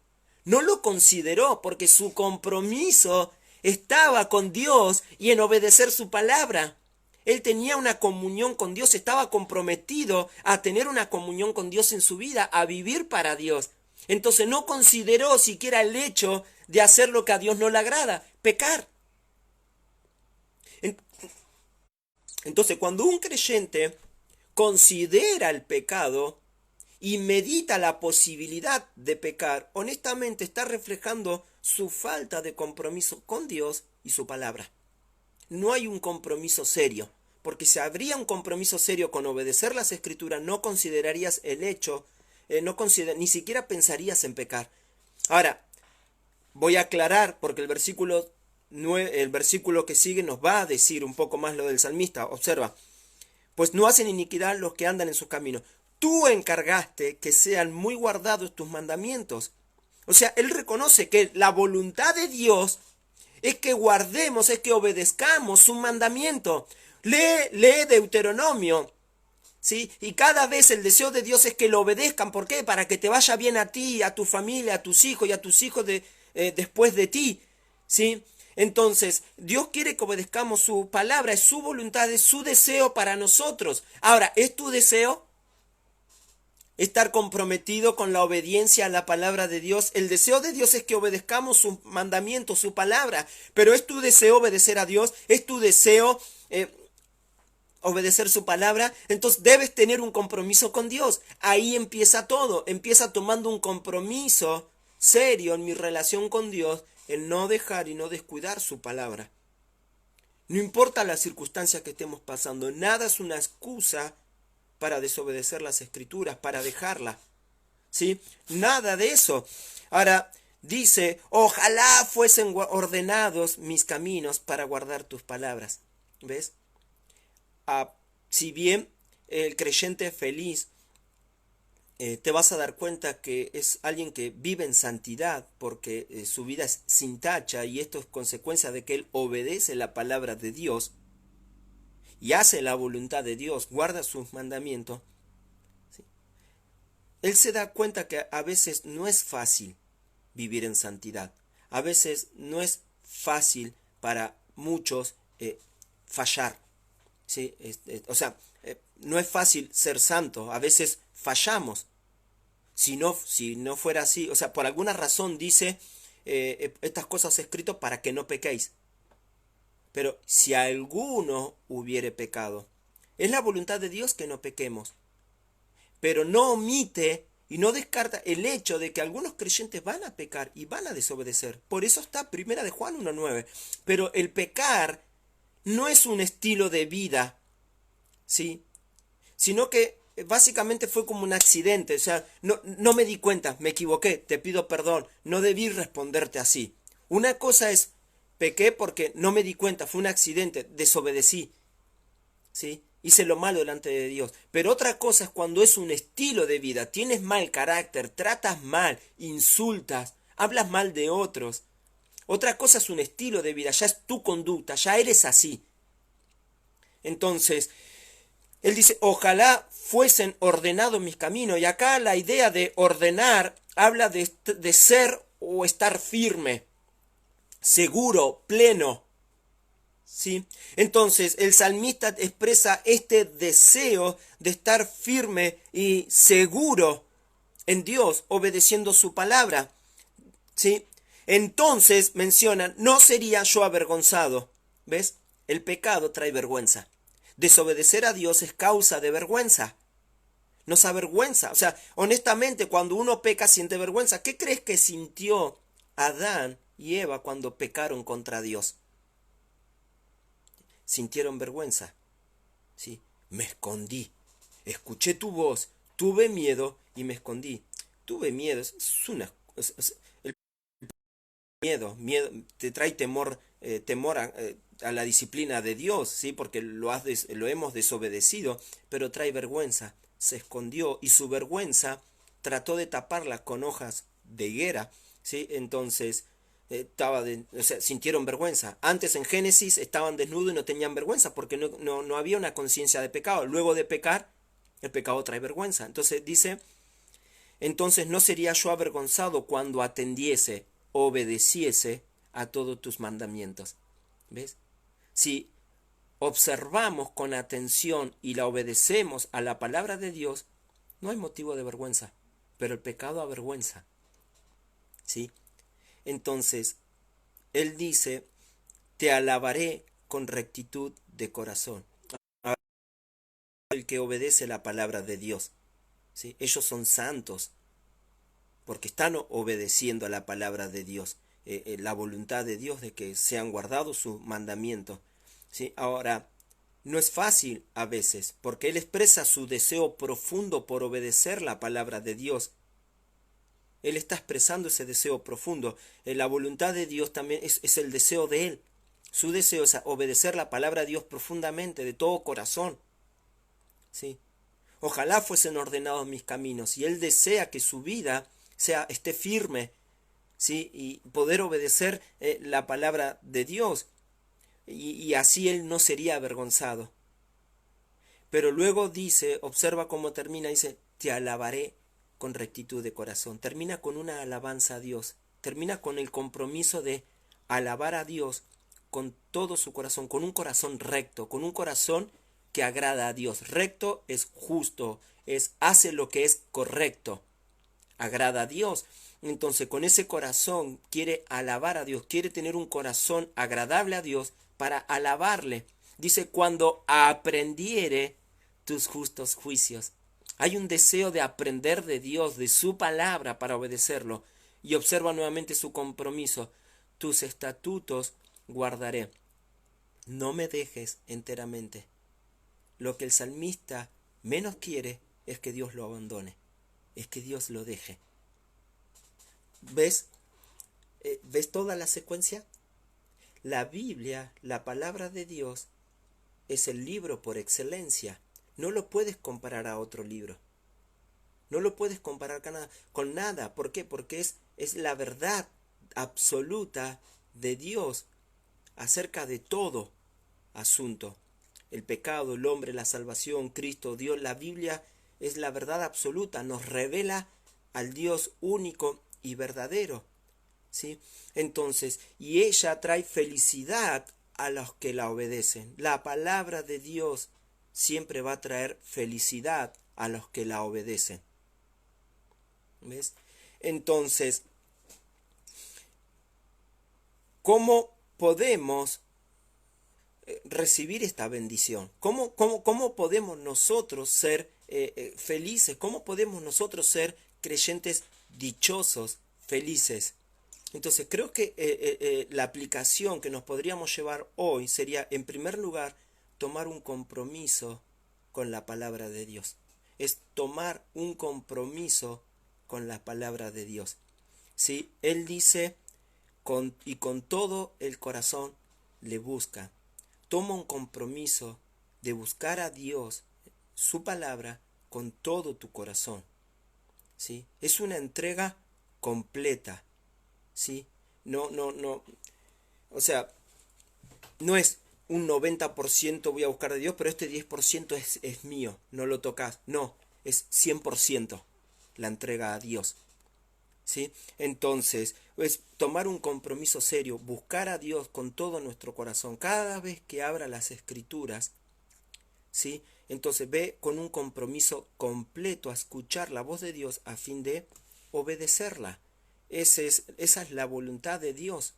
No lo consideró porque su compromiso estaba con Dios y en obedecer su palabra. Él tenía una comunión con Dios, estaba comprometido a tener una comunión con Dios en su vida, a vivir para Dios. Entonces no consideró siquiera el hecho de hacer lo que a Dios no le agrada, pecar. Entonces cuando un creyente considera el pecado y medita la posibilidad de pecar, honestamente está reflejando su falta de compromiso con Dios y su palabra. No hay un compromiso serio, porque si habría un compromiso serio con obedecer las escrituras, no considerarías el hecho, ni siquiera pensarías en pecar. Ahora, voy a aclarar, porque el versículo que sigue nos va a decir un poco más lo del salmista. Observa, pues no hacen iniquidad los que andan en sus caminos. Tú encargaste que sean muy guardados tus mandamientos. O sea, él reconoce que la voluntad de Dios es que guardemos, es que obedezcamos su mandamiento. Lee Deuteronomio, ¿sí? Y cada vez el deseo de Dios es que lo obedezcan. ¿Por qué? Para que te vaya bien a ti, a tu familia, a tus hijos y a tus hijos después de ti, ¿sí? Entonces, Dios quiere que obedezcamos su palabra, es su voluntad, es su deseo para nosotros. Ahora, ¿es tu deseo estar comprometido con la obediencia a la palabra de Dios? El deseo de Dios es que obedezcamos sus mandamientos, su palabra. Pero ¿es tu deseo obedecer a Dios? ¿Es tu deseo obedecer su palabra? Entonces debes tener un compromiso con Dios. Ahí empieza todo. Empieza tomando un compromiso serio en mi relación con Dios, el no dejar y no descuidar su palabra. No importa las circunstancias que estemos pasando, nada es una excusa para desobedecer las escrituras, para dejarlas, ¿sí? Nada de eso. Ahora dice, ojalá fuesen ordenados mis caminos para guardar tus palabras. ¿Ves? Si bien el creyente feliz, te vas a dar cuenta que es alguien que vive en santidad porque su vida es sin tacha, y esto es consecuencia de que él obedece la palabra de Dios y hace la voluntad de Dios, guarda sus mandamientos, ¿sí? Él se da cuenta que a veces no es fácil vivir en santidad. A veces no es fácil para muchos fallar, ¿sí? No es fácil ser santo. A veces fallamos. Si no fuera así, o sea, por alguna razón dice estas cosas escritas para que no pequéis. Pero si alguno hubiere pecado, es la voluntad de Dios que no pequemos. Pero no omite y no descarta el hecho de que algunos creyentes van a pecar y van a desobedecer. Por eso está 1 de Juan 1:9. Pero el pecar no es un estilo de vida, ¿sí? Sino que básicamente fue como un accidente. O sea, no me di cuenta, me equivoqué, te pido perdón, no debí responderte así. Una cosa es, pequé porque no me di cuenta, fue un accidente, desobedecí, ¿sí? Hice lo malo delante de Dios. Pero otra cosa es cuando es un estilo de vida, tienes mal carácter, tratas mal, insultas, hablas mal de otros. Otra cosa es un estilo de vida, ya es tu conducta, ya eres así. Entonces, él dice, ojalá fuesen ordenados mis caminos. Y acá la idea de ordenar habla de ser o estar firme, seguro, pleno, ¿sí? Entonces el salmista expresa este deseo de estar firme y seguro en Dios, obedeciendo su palabra, ¿sí? Entonces menciona, no sería yo avergonzado. ¿Ves? El pecado trae vergüenza. Desobedecer a Dios es causa de vergüenza. Nos avergüenza. O sea, honestamente, cuando uno peca siente vergüenza. ¿Qué crees que sintió Adán y Eva cuando pecaron contra Dios? Sintieron vergüenza. ¿Sí? Me escondí. Escuché tu voz, tuve miedo y me escondí. Tuve miedo, el miedo te trae temor, temor a la disciplina de Dios, ¿sí? Porque lo hemos desobedecido, pero trae vergüenza. Se escondió y su vergüenza trató de taparla con hojas de higuera, ¿sí? Entonces, o sea, sintieron vergüenza. Antes en Génesis estaban desnudos y no tenían vergüenza porque no había una conciencia de pecado. Luego de pecar, el pecado trae vergüenza. Entonces dice, entonces no sería yo avergonzado cuando atendiese, obedeciese a todos tus mandamientos. ¿Ves? Si observamos con atención y la obedecemos a la palabra de Dios, no hay motivo de vergüenza, pero el pecado avergüenza. ¿Sí? Entonces, Él dice, te alabaré con rectitud de corazón. El que obedece la palabra de Dios. ¿Sí? Ellos son santos porque están obedeciendo a la palabra de Dios, la voluntad de Dios de que sean guardados sus mandamientos. ¿Sí? Ahora, no es fácil a veces, porque Él expresa su deseo profundo por obedecer la palabra de Dios. Él está expresando ese deseo profundo. La voluntad de Dios también es el deseo de Él. Su deseo es obedecer la palabra de Dios profundamente, de todo corazón. ¿Sí? Ojalá fuesen ordenados mis caminos, y Él desea que su vida esté firme, ¿sí? Y poder obedecer la palabra de Dios, y así Él no sería avergonzado. Pero luego dice, observa cómo termina, dice, te alabaré con rectitud de corazón. Termina con una alabanza a Dios, termina con el compromiso de alabar a Dios con todo su corazón, con un corazón recto, con un corazón que agrada a Dios. Recto es justo, hace lo que es correcto, agrada a Dios. Entonces con ese corazón quiere alabar a Dios, quiere tener un corazón agradable a Dios para alabarle. Dice, cuando aprendiere tus justos juicios. Hay un deseo de aprender de Dios, de su palabra para obedecerlo. Y observa nuevamente su compromiso. Tus estatutos guardaré. No me dejes enteramente. Lo que el salmista menos quiere es que Dios lo abandone, es que Dios lo deje. ¿Ves? ¿Ves toda la secuencia? La Biblia, la palabra de Dios, es el libro por excelencia. No lo puedes comparar a otro libro. No lo puedes comparar con nada. ¿Por qué? Porque es la verdad absoluta de Dios acerca de todo asunto. El pecado, el hombre, la salvación, Cristo, Dios. La Biblia es la verdad absoluta. Nos revela al Dios único y verdadero. ¿Sí? Entonces, y ella trae felicidad a los que la obedecen. La palabra de Dios siempre va a traer felicidad a los que la obedecen. ¿Ves? Entonces, ¿cómo podemos recibir esta bendición? ¿Cómo podemos nosotros ser felices? ¿Cómo podemos nosotros ser creyentes dichosos, felices? Entonces creo que la aplicación que nos podríamos llevar hoy sería, en primer lugar, tomar un compromiso con la palabra de Dios. Es tomar un compromiso con la palabra de Dios. ¿Sí? Él dice, y con todo el corazón le busca. Toma un compromiso de buscar a Dios, su palabra, con todo tu corazón. ¿Sí? Es una entrega completa. ¿Sí? No. O sea, no es un 90% voy a buscar de Dios, pero este 10% es mío, no lo tocas. No, es 100% la entrega a Dios. ¿Sí? Entonces, es tomar un compromiso serio, buscar a Dios con todo nuestro corazón. Cada vez que abra las escrituras, ¿sí? Entonces ve con un compromiso completo a escuchar la voz de Dios a fin de obedecerla. Esa es la voluntad de Dios.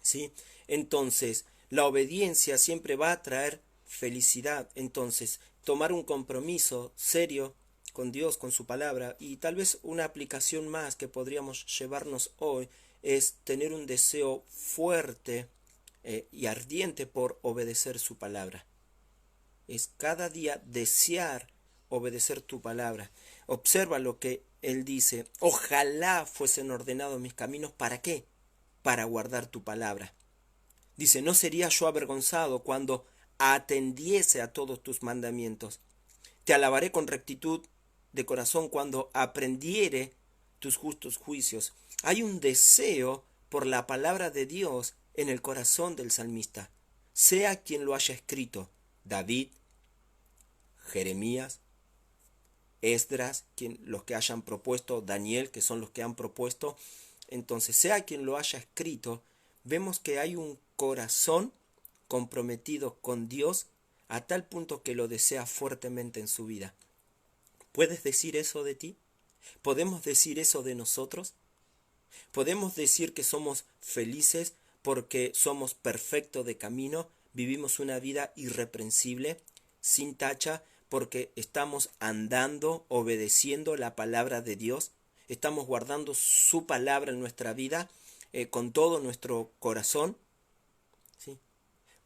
¿Sí? Entonces, La obediencia siempre va a traer felicidad. Entonces, tomar un compromiso serio con Dios, con su palabra, y tal vez una aplicación más que podríamos llevarnos hoy es tener un deseo fuerte y ardiente por obedecer su palabra. Es cada día desear obedecer tu palabra. Observa lo que él dice: ojalá fuesen ordenados mis caminos. ¿Para qué? Para guardar tu palabra. Dice: no sería yo avergonzado cuando atendiese a todos tus mandamientos. Te alabaré con rectitud de corazón cuando aprendiere tus justos juicios. Hay un deseo por la palabra de Dios en el corazón del salmista, sea quien lo haya escrito: David, Jeremías, Esdras, los que hayan propuesto, Daniel, que son los que han propuesto. Entonces, sea quien lo haya escrito, vemos que hay un corazón comprometido con Dios a tal punto que lo desea fuertemente en su vida. ¿Puedes decir eso de ti? ¿Podemos decir eso de nosotros? ¿Podemos decir que somos felices porque somos perfectos de camino, vivimos una vida irreprensible, sin tacha, porque estamos andando, obedeciendo la palabra de Dios? ¿Estamos guardando su palabra en nuestra vida con todo nuestro corazón? ¿Sí?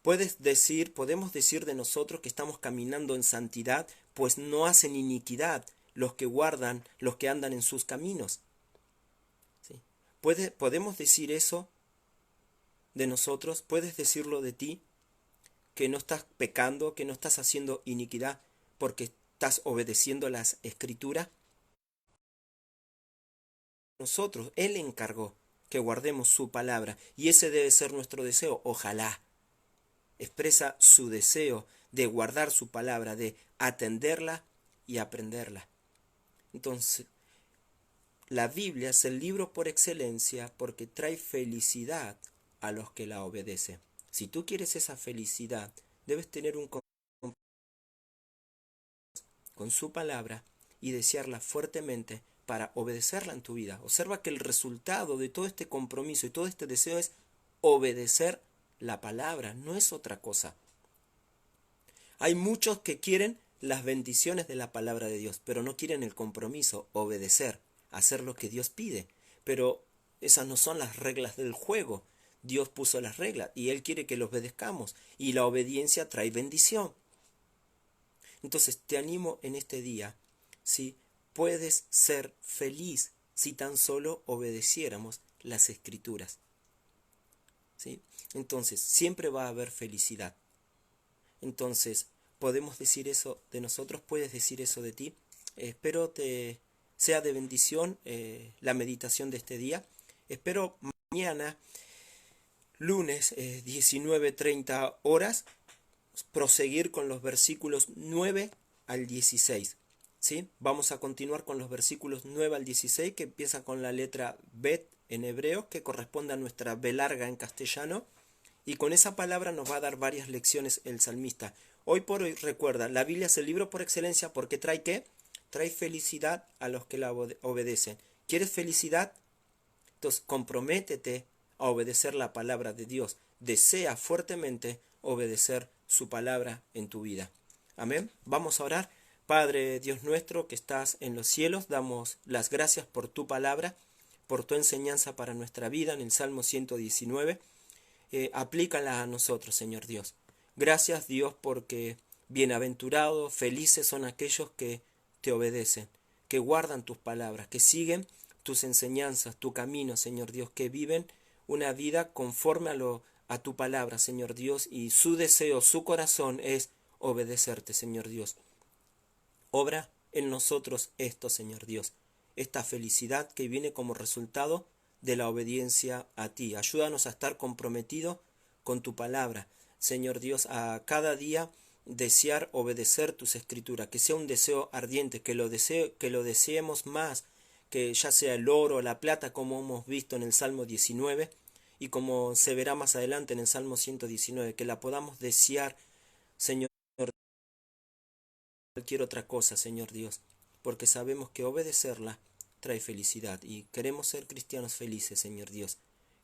Podemos decir de nosotros que estamos caminando en santidad, pues no hacen iniquidad los que guardan, los que andan en sus caminos. ¿Sí? ¿Podemos decir eso de nosotros? ¿Puedes decirlo de ti? Que no estás pecando, que no estás haciendo iniquidad porque estás obedeciendo las escrituras. Nosotros, Él encargó que guardemos su palabra, y ese debe ser nuestro deseo. Ojalá expresa su deseo de guardar su palabra, de atenderla y aprenderla. Entonces, la Biblia es el libro por excelencia porque trae felicidad a los que la obedecen. Si tú quieres esa felicidad, debes tener un compromiso con su palabra y desearla fuertemente para obedecerla en tu vida. Observa que el resultado de todo este compromiso y todo este deseo es obedecer la palabra, no es otra cosa. Hay muchos que quieren las bendiciones de la palabra de Dios, pero no quieren el compromiso, obedecer, hacer lo que Dios pide. Pero esas no son las reglas del juego. Dios puso las reglas y Él quiere que los obedezcamos, y la obediencia trae bendición. Entonces te animo en este día, si puedes ser feliz si tan solo obedeciéramos las escrituras. ¿Sí? Entonces siempre va a haber felicidad. Entonces, ¿podemos decir eso de nosotros? ¿Puedes decir eso de ti? Espero te sea de bendición la meditación de este día. Espero mañana, lunes 19:30 horas, proseguir con los versículos 9 al 16. ¿Sí? Vamos a continuar con los versículos 9 al 16, que empieza con la letra Bet en hebreo, que corresponde a nuestra B larga en castellano. Y con esa palabra nos va a dar varias lecciones el salmista. Hoy por hoy, recuerda, la Biblia es el libro por excelencia porque trae ¿qué? Trae felicidad a los que la obedecen. ¿Quieres felicidad? Entonces comprométete a obedecer la palabra de Dios. Desea fuertemente obedecer su palabra en tu vida. Amén. Vamos a orar. Padre Dios nuestro que estás en los cielos, damos las gracias por tu palabra, por tu enseñanza para nuestra vida en el Salmo 119. Aplícala a nosotros, Señor Dios. Gracias, Dios, porque bienaventurados, felices son aquellos que te obedecen, que guardan tus palabras, que siguen tus enseñanzas, tu camino, Señor Dios, que viven una vida conforme a tu palabra, Señor Dios, y su deseo, su corazón es obedecerte, Señor Dios. Obra en nosotros esto, Señor Dios, esta felicidad que viene como resultado de la obediencia a ti. Ayúdanos a estar comprometidos con tu palabra, Señor Dios, a cada día desear obedecer tus escrituras, que sea un deseo ardiente, que lo deseemos más, que ya sea el oro o la plata, como hemos visto en el Salmo 19 y como se verá más adelante en el Salmo 119, que la podamos desear, Señor, cualquier otra cosa, Señor Dios, porque sabemos que obedecerla trae felicidad y queremos ser cristianos felices, Señor Dios,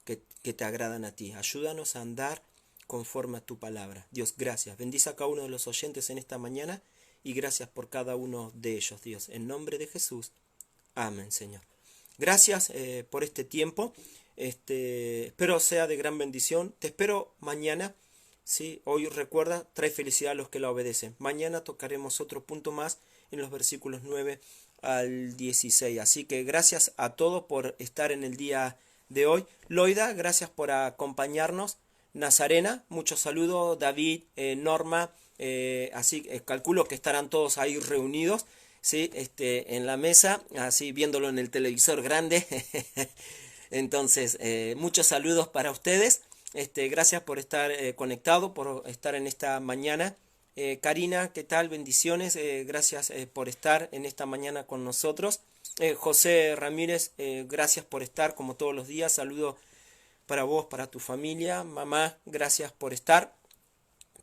que te agradan a ti. Ayúdanos a andar conforme a tu palabra. Dios, gracias. Bendice a cada uno de los oyentes en esta mañana y gracias por cada uno de ellos, Dios. En nombre de Jesús. Amén, Señor. Gracias por este tiempo. Espero sea de gran bendición. Te espero mañana. ¿Sí? Hoy recuerda, trae felicidad a los que la obedecen. Mañana tocaremos otro punto más en los versículos 9 al 16. Así que gracias a todos por estar en el día de hoy. Loida, gracias por acompañarnos. Nazarena, muchos saludos. David, Norma, así calculo que estarán todos ahí reunidos, ¿sí? En la mesa, así viéndolo en el televisor grande. Entonces, muchos saludos para ustedes. Gracias por estar conectado, por estar en esta mañana. Karina, ¿qué tal? Bendiciones. Gracias por estar en esta mañana con nosotros. José Ramírez, gracias por estar como todos los días. Saludo para vos, para tu familia. Mamá, gracias por estar.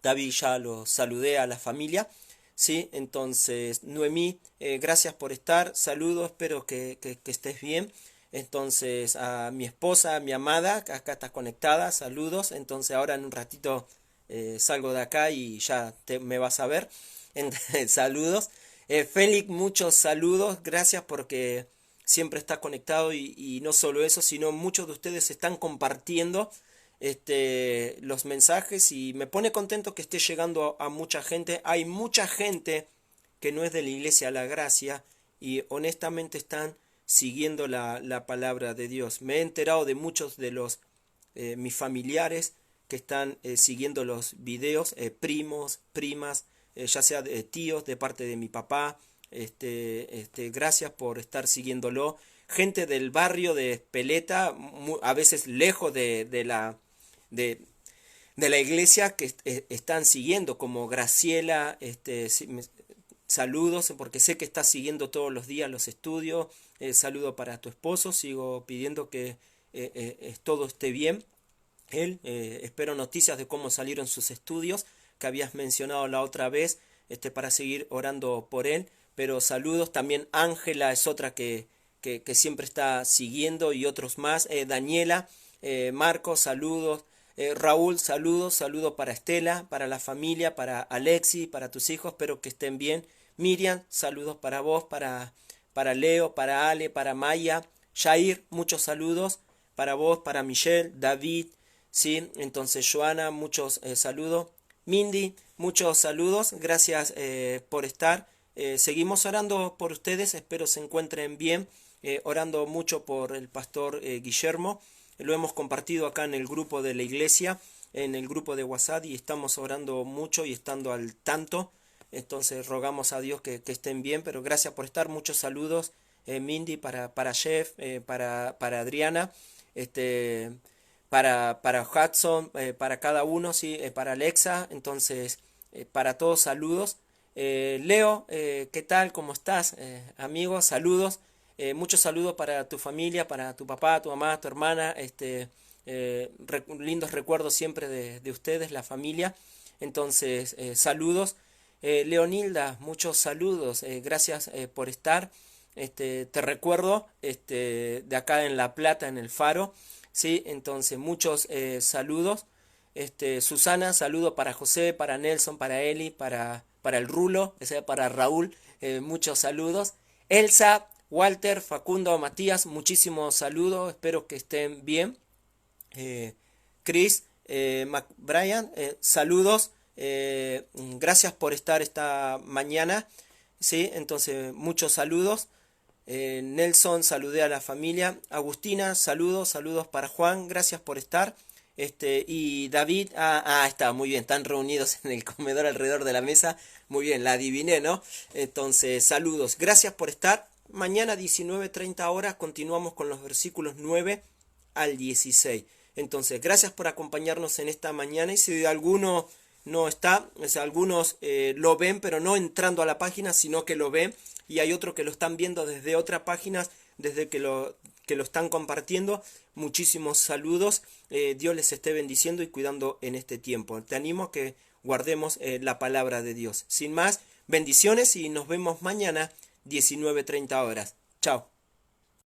David, ya lo saludé a la familia. Sí, entonces, Noemí, gracias por estar. Saludos, espero que estés bien. Entonces, a mi esposa, a mi amada, que acá está conectada, saludos. Entonces, ahora en un ratito salgo de acá y ya me vas a ver. Saludos. Félix, muchos saludos. Gracias porque siempre está conectado y no solo eso, sino muchos de ustedes están compartiendo los mensajes y me pone contento que esté llegando a mucha gente. Hay mucha gente que no es de la Iglesia La Gracia y honestamente están siguiendo la palabra de Dios. Me he enterado de muchos de los mis familiares que están siguiendo los videos, primos, primas, ya sea de tíos de parte de mi papá. Gracias por estar siguiéndolo. Gente del barrio de Espeleta, a veces lejos de la iglesia, que están siguiendo, como Graciela. Saludos, porque sé que estás siguiendo todos los días los estudios. Saludo para tu esposo. Sigo pidiendo que todo esté bien. Él, espero noticias de cómo salieron sus estudios que habías mencionado la otra vez, para seguir orando por él. Pero saludos también. Ángela es otra que siempre está siguiendo, y otros más. Daniela, Marcos, saludos. Raúl, saludos para Estela, para la familia, para Alexi, para tus hijos, espero que estén bien. Miriam, saludos para vos, para Leo, para Ale, para Maya. Jair, muchos saludos para vos, para Michelle, David, ¿sí? Entonces, Joana, muchos saludos. Mindy, muchos saludos, gracias por estar. Seguimos orando por ustedes, espero se encuentren bien. Orando mucho por el pastor Guillermo. Lo hemos compartido acá en el grupo de la iglesia, en el grupo de WhatsApp, y estamos orando mucho y estando al tanto. Entonces rogamos a Dios que estén bien, pero gracias por estar. Muchos saludos, Mindy, para Jeff, para Adriana, para Hudson, para cada uno, sí, para Alexa. Entonces, para todos saludos. Leo, ¿qué tal? ¿Cómo estás? Amigos, saludos. Muchos saludos para tu familia, para tu papá, tu mamá, tu hermana. Lindos recuerdos siempre de ustedes, la familia. Entonces, saludos. Leonilda, muchos saludos. Gracias por estar. Te recuerdo de acá en La Plata, en el Faro. ¿Sí? Entonces, muchos saludos. Susana, saludo para José, para Nelson, para Eli, para el Rulo, para Raúl. Muchos saludos. Elsa, Walter, Facundo, Matías, muchísimos saludos, espero que estén bien. Chris, McBrien, saludos, gracias por estar esta mañana, ¿sí? Entonces, muchos saludos. Nelson, saludé a la familia. Agustina, saludos para Juan, gracias por estar. Y David, está, muy bien, están reunidos en el comedor alrededor de la mesa, muy bien, la adiviné, ¿no? Entonces, saludos, gracias por estar. Mañana 19:30 horas continuamos con los versículos 9 al 16. Entonces, gracias por acompañarnos en esta mañana, y si alguno no está, o sea, algunos lo ven, pero no entrando a la página, sino que lo ven, y hay otros que lo están viendo desde otra página, desde que lo están compartiendo. Muchísimos saludos, Dios les esté bendiciendo y cuidando en este tiempo. Te animo a que guardemos la palabra de Dios. Sin más, bendiciones y nos vemos mañana 19:30 horas. Chao.